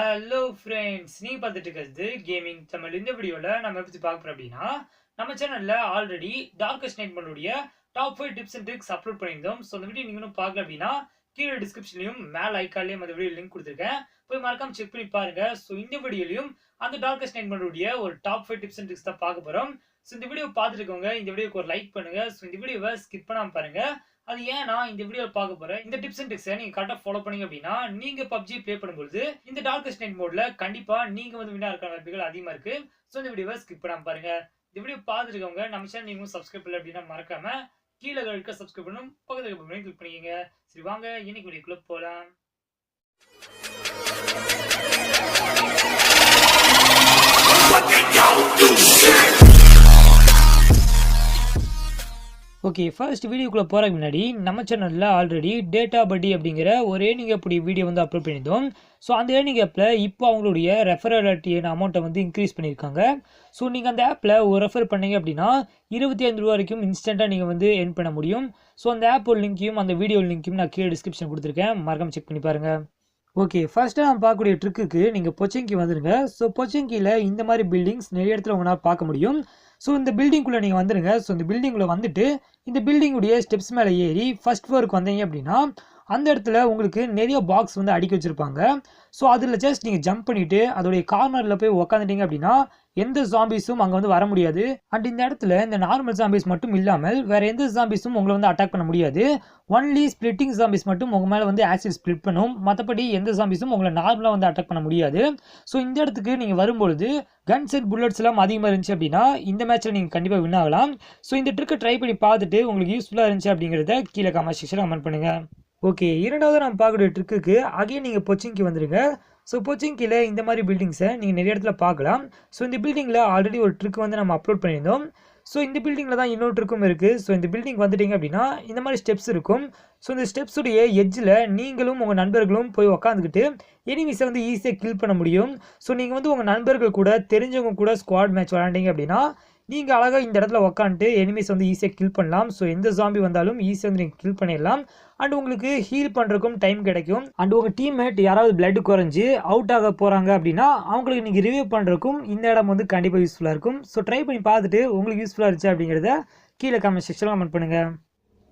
Hello friends, நீங்க பார்த்துட்டு இருக்கிறது கேமிங் தமிழ். இந்த வீடியோல நம்ம எப்படி பார்க்க போறோம் அப்படின்னா, நம்ம சேனல்ல ஆல்ரெடி டார்கஸ்ட் நைட் மோடுடைய top 5 tips and tricks upload பண்ணியிருந்தோம். ஸோ அந்த வீடியோ நீங்க இன்னும் பார்க்கல அப்படின்னா கீழே டிஸ்கிரிப்ஷன்லையும் மேல் ஐக்கான்லையும் அந்த வீடியோ லிங்க் கொடுத்துருக்கேன். போய் மறக்காம செக் பண்ணி பாருங்க. ஸோ இந்த வீடியோலையும் அந்த டார்கஸ்ட் நைட் மோடுடைய ஒரு டாப் 5 டிப்ஸ் அண்ட் ட்ரிக்ஸ் தான் பார்க்க போறோம். ஸோ இந்த வீடியோ பார்த்துட்டு இருக்கவங்க இந்த வீடியோக்கு ஒரு லைக் பண்ணுங்க. ஸோ இந்த வீடியோவை ஸ்கிப் பண்ணாம பாருங்க. அது ஏன்னா இந்த வீடியோ பார்க்க போறேன் இந்த டிப்ஸ் அண்ட் ட்ரிக்ஸை நீங்க கரெக்டா ஃபாலோ பண்ணீங்க அப்படின்னா நீங்க பப்ஜி ப்ளே பண்ணும்போது இந்த டார்கஸ்ட் நைட் மோட்ல கண்டிப்பா நீங்க வந்து வின்னா இருக்க வாய்ப்புகள் அதிகமா இருக்கு. ஸோ இந்த வீடியோவை ஸ்கிப் பண்ணாம பாருங்க. இந்த வீடியோ பார்த்துட்டு இருக்கவங்க நம்ம சேனல் நீங்களும் சப்ஸ்கிரைப் பண்ணல அப்படின்னா மறக்காம கீழே இருக்க சப்ஸ்கிரைப் பண்ணணும், பக்கத்துல கிளிக் பண்ணிக்கங்க. சரி வாங்க இன்னைக்கு வீடியோக்குள்ள போலாம். ஓகே, ஃபர்ஸ்ட் வீடியோக்குள்ளே போகிறதுக்கு முன்னாடி நம்ம சேனலில் ஆல்ரெடி டேட்டா பட்டி அப்படிங்கிற ஒரு ஏர்னிங் ஆப் வீடியோ வந்து அப்லோட் பண்ணியிருந்தோம். ஸோ அந்த ஏர்னிங் ஆப்பில் இப்போ அவங்களுடைய ரெஃபரலிட்டியான அமௌண்ட்டை வந்து இன்க்ரீஸ் பண்ணியிருக்காங்க. ஸோ நீங்கள் அந்த ஆப்பில் ஒரு ரெஃபர் பண்ணீங்க அப்படின்னா 25 ரூபா வரைக்கும் இன்ஸ்டண்ட்டாக நீங்கள் வந்து எர்ன் பண்ண முடியும். ஸோ அந்த ஆப்போட லிங்க்கையும் அந்த வீடியோ லிங்க்கையும் நான் கீழே டிஸ்கிரிப்ஷன் கொடுத்துருக்கேன், மறக்காம செக் பண்ணி பாருங்கள். ஓகே, ஃபர்ஸ்ட்டாக நம்ம பார்க்கக்கூடிய ட்ரிக்குக்கு நீங்கள் பொச்சங்கி வந்துடுங்க. ஸோ பொச்சங்கியில் இந்த மாதிரி பில்டிங்ஸ் நிறைய இடத்துல உங்களால் பார்க்க முடியும். ஸோ இந்த பில்டிங்குள்ளே நீங்கள் வந்துடுங்க. ஸோ இந்த பில்டிங்குள்ளே வந்துட்டு இந்த பில்டிங்குடைய ஸ்டெப்ஸ் மேலே ஏறி ஃபர்ஸ்ட் ஃப்ளோருக்கு வந்தீங்க அப்படின்னா அந்த இடத்துல உங்களுக்கு நிறைய பாக்ஸ் வந்து அடுக்கி வச்சுருப்பாங்க. ஸோ அதில் ஜஸ்ட் நீங்கள் ஜம்ப் பண்ணிவிட்டு அதோடைய கார்னரில் போய் உக்காந்துட்டீங்க அப்படின்னா எந்த ஜாம்பிஸும் அங்கே வந்து வர முடியாது. அண்ட் இந்த இடத்துல இந்த நார்மல் ஜாம்பிஸ் மட்டும் இல்லாமல் வேறு எந்த ஜாம்பிஸும் உங்களை வந்து அட்டாக் பண்ண முடியாது. ஒன்லி ஸ்பிளிட்டிங் ஜாம்பிஸ் மட்டும் உங்கள் மேலே வந்து ஆசிட் ஸ்பிளிட் பண்ணும். மற்றபடி எந்த ஜாம்பிஸும் உங்களை நார்மலாக வந்து அட்டாக் பண்ண முடியாது. ஸோ இந்த இடத்துக்கு நீங்கள் வரும்பொழுது கன்ஸ் அண்ட் புல்லட்ஸ் எல்லாம் அதிகமாக இருந்துச்சு அப்படின்னா இந்த மேட்ச்சில் நீங்கள் கண்டிப்பாக வின் ஆகலாம். ஸோ இந்த ட்ரிக்கை ட்ரை பண்ணி பார்த்துட்டு உங்களுக்கு யூஸ்ஃபுல்லாக இருந்துச்சு அப்படிங்கிறத கீழே கமெண்ட் செக்ஷனில் கமெண்ட் பண்ணுங்கள். ஓகே, இரண்டாவது நம்ம பார்க்கக்கூடிய ட்ரிக்குக்கு அகைன் நீங்கள் பொச்சிங்கி வந்துடுங்க. ஸோ பொச்சிங்கியில் இந்த மாதிரி பில்டிங்ஸை நீங்கள் நிறைய இடத்துல பார்க்கலாம். ஸோ இந்த பில்டிங்கில் ஆல்ரெடி ஒரு ட்ரிக் வந்து நம்ம அப்லோட் பண்ணியிருந்தோம். ஸோ இந்த பில்டிங்கில் தான் இன்னொரு ட்ரிக்கும் இருக்குது. ஸோ இந்த பில்டிங் வந்துட்டிங்க அப்படின்னா இந்த மாதிரி ஸ்டெப்ஸ் இருக்கும். ஸோ இந்த ஸ்டெப்ஸுடைய எட்ஜில் நீங்களும் உங்கள் நண்பர்களும் போய் உக்காந்துக்கிட்டு எனிமீஸை வந்து ஈஸியாக கில் பண்ண முடியும். ஸோ நீங்கள் வந்து உங்கள் நண்பர்கள் கூட தெரிஞ்சவங்க கூட ஸ்குவாட் மேட்ச் விளாண்டிங்க அப்படின்னா நீங்கள் அழகாக இந்த இடத்துல உக்காந்துட்டு எனிமீஸ் வந்து ஈஸியாக கில் பண்ணலாம். ஸோ எந்த ஜாம்பி வந்தாலும் ஈஸியாக வந்து நீங்கள் கில் பண்ணிடலாம். அண்ட் உங்களுக்கு ஹீல் பண்ணுறதுக்கும் டைம் கிடைக்கும். அண்ட் உங்கள் டீம்மேட் யாராவது பிளட் குறைஞ்சி அவுட் ஆக போகிறாங்க அப்படின்னா அவங்களுக்கு நீங்கள் ரிவ்யூ பண்ணுறதுக்கும் இந்த இடம் வந்து கண்டிப்பாக யூஸ்ஃபுல்லாக இருக்கும். ஸோ ட்ரை பண்ணி பார்த்துட்டு உங்களுக்கு யூஸ்ஃபுல்லாக இருந்துச்சு அப்படிங்கிறத கீழே கமெண்ட் செக்ஷனில் கமெண்ட் பண்ணுங்கள்.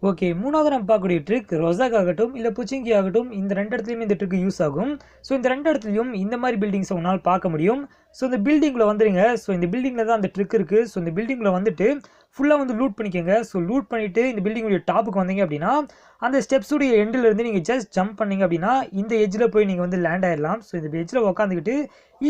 ஓகே, மூணாவது நம்ம பார்க்கக்கூடிய ட்ரிக் ரொசாக் ஆகட்டும் இல்லை புச்சிங்கி ஆகட்டும், இந்த ரெண்டு இடத்துலையுமே இந்த ட்ரிக் யூஸ் ஆகும். ஸோ இந்த ரெண்டு இடத்துலையும் இந்த மாதிரி பில்டிங்ஸை உன்னால் பார்க்க முடியும். ஸோ இந்த பில்டிங்கில் வந்துடுங்க. ஸோ இந்த பில்டிங்கில் தான் அந்த ட்ரிக் இருக்குது. ஸோ இந்த பில்டிங்கில் வந்துட்டு ஃபுல்லாக வந்து லூட் பண்ணிக்கோங்க. ஸோ லூட் பண்ணிவிட்டு இந்த பில்டிங்குடைய டாப்புக்கு வந்தீங்க அப்படின்னா அந்த ஸ்டெப்ஸுடைய எண்டிலேருந்து நீங்கள் ஜஸ்ட் ஜம்ப் பண்ணிங்க அப்படின்னா இந்த எஜ்ஜில் போய் நீங்கள் வந்து லேண்ட் ஆகிடலாம். ஸோ இந்த எஜ்ஜில் உட்காந்துக்கிட்டு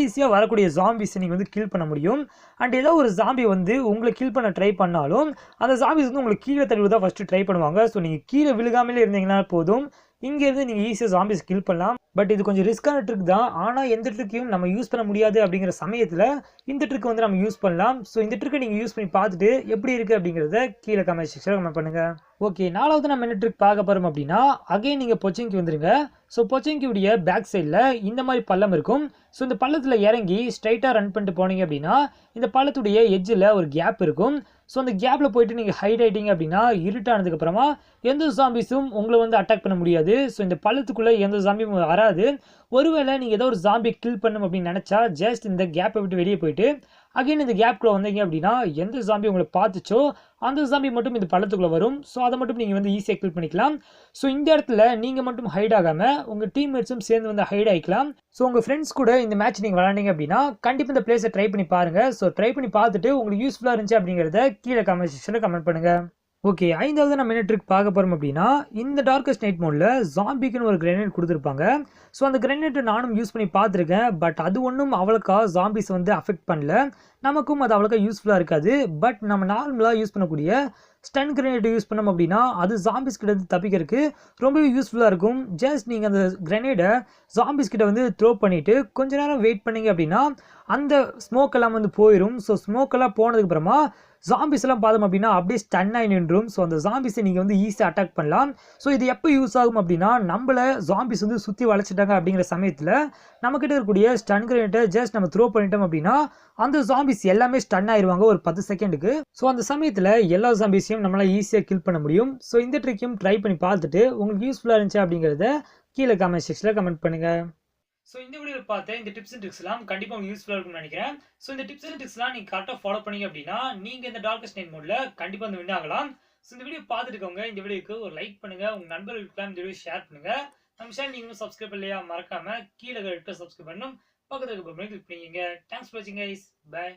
ஈஸியாக வரக்கூடிய ஜாம்பிஸை நீங்கள் வந்து கில் பண்ண முடியும். அண்ட் ஏதோ ஒரு ஜாம்பி வந்து உங்களை கில் பண்ண ட்ரை பண்ணாலும் அந்த ஜாம்பிஸ் வந்து உங்களுக்கு கீழே தள்ளி தான் ஃபஸ்ட்டு ட்ரை பண்ணுவாங்க. ஸோ நீங்கள் கீழே விழுகாமலே இருந்தீங்கன்னா போதும், இங்கேருந்து நீங்கள் ஈஸியாக ஜாம்பிஸ் கில் பண்ணலாம். பட் இது கொஞ்சம் ரிஸ்க்கான ட்ரிக் தான். ஆனால் எந்த ட்ரிக்கையும் நம்ம யூஸ் பண்ண முடியாது அப்படிங்கிற சமயத்தில் இந்த ட்ரிக் வந்து நம்ம யூஸ் பண்ணலாம். ஸோ இந்த ட்ரிக்கை நீங்கள் யூஸ் பண்ணி பார்த்துட்டு எப்படி இருக்குது அப்படிங்கிறத கீழே கமெண்ட் செக்ஷனில் கமெண்ட் பண்ணுங்கள். ஓகே, நாலாவது நம்ம என்ன ட்ரிக் பார்க்க போகிறோம் அப்படின்னா அகைன் நீங்கள் பொச்சிங்கி வந்துடுங்க. ஸோ பொச்சிங்கியுடைய பேக் சைடில் இந்த மாதிரி பள்ளம் இருக்கும். ஸோ இந்த பள்ளத்தில் இறங்கி ஸ்ட்ரைட்டாக ரன் பண்ணிட்டு போனீங்க அப்படின்னா இந்த பள்ளத்துடைய எட்ஜில் ஒரு கேப் இருக்கும். ஸோ அந்த கேப்பில் போயிட்டு நீங்கள் ஹைட் ஆகிட்டீங்க அப்படின்னா இருட்டானதுக்கப்புறமா எந்த ஜாம்பிஸும் உங்களை வந்து அட்டாக் பண்ண முடியாது. ஸோ இந்த பள்ளத்துக்குள்ளே எந்த ஜாம்பியும் வராது. ஒருவேளை நீங்கள் ஏதோ ஒரு ஜாம்பி கில் பண்ணும் அப்படின்னு நினச்சா ஜஸ்ட் இந்த கேப்பை விட்டு வெளியே போயிட்டு அகைன் இந்த கேப்குள்ளே வந்தீங்க அப்படின்னா எந்த ஜாம்பி உங்களை பார்த்துச்சோ அந்த ஜாம்பி மட்டும் இந்த பள்ளத்துக்குள்ளே வரும். ஸோ அதை மட்டும் நீங்கள் வந்து ஈஸியாக கில் பண்ணிக்கலாம். ஸோ இந்த இடத்துல நீங்கள் மட்டும் ஹைட் ஆகாமல் உங்கள் டீம்மேட்ஸும் சேர்ந்து வந்து ஹைட் ஆகிக்கலாம். ஸோ உங்கள் ஃப்ரெண்ட்ஸ் கூட இந்த மேட்ச் நீங்கள் விளாண்டிங்க அப்படின்னா கண்டிப்பாக இந்த பிளேஸை ட்ரை பண்ணி பாருங்கள். ஸோ ட்ரை பண்ணி பார்த்துட்டு உங்களுக்கு யூஸ்ஃபுல்லாக இருந்துச்சு அப்படிங்கிறத கீழே கமெண்ட் செக்ஷனில் கமெண்ட் பண்ணுங்கள். ஓகே, ஐந்தாவது நம்ம என்ன ட்ரிக் பார்க்க போகிறோம் அப்படின்னா இந்த டார்கஸ்ட் நைட் மோடில் ஜாம்பிக்குன்னு ஒரு கிரெனேட் கொடுத்துருப்பாங்க. ஸோ அந்த கிரெனேட்டை நானும் யூஸ் பண்ணி பார்த்துருக்கேன். பட் அது ஒன்றும் அவ்வளோக்கா ஜாம்பிஸ் வந்து அஃபெக்ட் பண்ணல. நமக்கும் அது அவ்வளோக்கா யூஸ்ஃபுல்லாக இருக்காது. பட் நம்ம நார்மலாக யூஸ் பண்ணக்கூடிய ஸ்டன் கிரெனேட்டை யூஸ் பண்ணோம் அப்படின்னா அது ஜாம்பிஸ் கிட்ட வந்து தப்பிக்கிறதுக்கு ரொம்பவே யூஸ்ஃபுல்லாக இருக்கும். ஜஸ்ட் நீங்கள் அந்த கிரெனேடை ஜாம்பிஸ் கிட்ட வந்து த்ரோ பண்ணிவிட்டு கொஞ்ச நேரம் வெயிட் பண்ணிங்க அப்படின்னா அந்த ஸ்மோக் எல்லாம் வந்து போயிடும். ஸோ ஸ்மோக் எல்லாம் போனதுக்கப்புறமா ஜாம்பிஸ் எல்லாம் பார்த்தோம் அப்படின்னா அப்படியே ஸ்டன் ஆகி நின்றும். ஸோ அந்த ஜாம்பிஸை நீங்கள் வந்து ஈஸியாக அட்டாக் பண்ணலாம். ஸோ இது எப்போ யூஸ் ஆகும் அப்படின்னா நம்மளை ஜாம்பிஸ் வந்து சுற்றி வளைச்சிட்டாங்க அப்படிங்கிற சமயத்தில் நம்மக்கிட்ட இருக்கக்கூடிய ஸ்டன் கிரெனேட்டை ஜஸ்ட் நம்ம த்ரோ பண்ணிட்டோம் அப்படின்னா அந்த ஜாம்பிஸ் எல்லாமே ஸ்டன் ஆயிடுவாங்க ஒரு 10 செகண்டுக்கு. ஸோ அந்த சமயத்தில் எல்லா ஜாம்பிஸையும் நம்மளால் ஈஸியாக கில் பண்ண முடியும். ஸோ இந்த ட்ரிக்கையும் ட்ரை பண்ணி பார்த்துட்டு உங்களுக்கு யூஸ்ஃபுல்லாக இருந்துச்சு அப்படிங்கிறத கீழே கமெண்ட் செக்ஷனில் கமெண்ட் பண்ணுங்கள். ஸோ இந்த வீடியோவில் பார்த்த இந்த டிப்ஸ் அண்ட் ட்ரிக்ஸ்லாம் கண்டிப்பாக உங்களுக்கு யூஸ்ஃபுல்லாக இருக்கும்னு நினைக்கிறேன். ஸோ இந்த டிப்ஸ் அண்ட் ட்ரிக்ஸ்லாம் நீங்கள் கரெக்டாக ஃபாலோ பண்ணீங்க அப்படின்னா நீங்கள் இந்த டார்கஸ்ட் நைட் மோடில் கண்டிப்பாக வந்து வின் ஆகலாம். ஸோ இந்த வீடியோ பார்த்துட்டு இருக்கவங்க இந்த வீடியோக்கு ஒரு லைக் பண்ணுங்க, உங்கள் நண்பர்களுக்குலாம் இந்த வீடியோ ஷேர் பண்ணுங்க. நம்ம சேனல் நீங்களும் சப்ஸ்கிரைப் இல்லையா மறக்காம கீழே சப்ஸ்கிரைப் பண்ணணும், பக்கத்தில் இருக்க பெல் கிளிக் பண்ணிக்கங்க. தேங்க்ஸ் ஃபார் வாட்சிங் கைஸ், பை.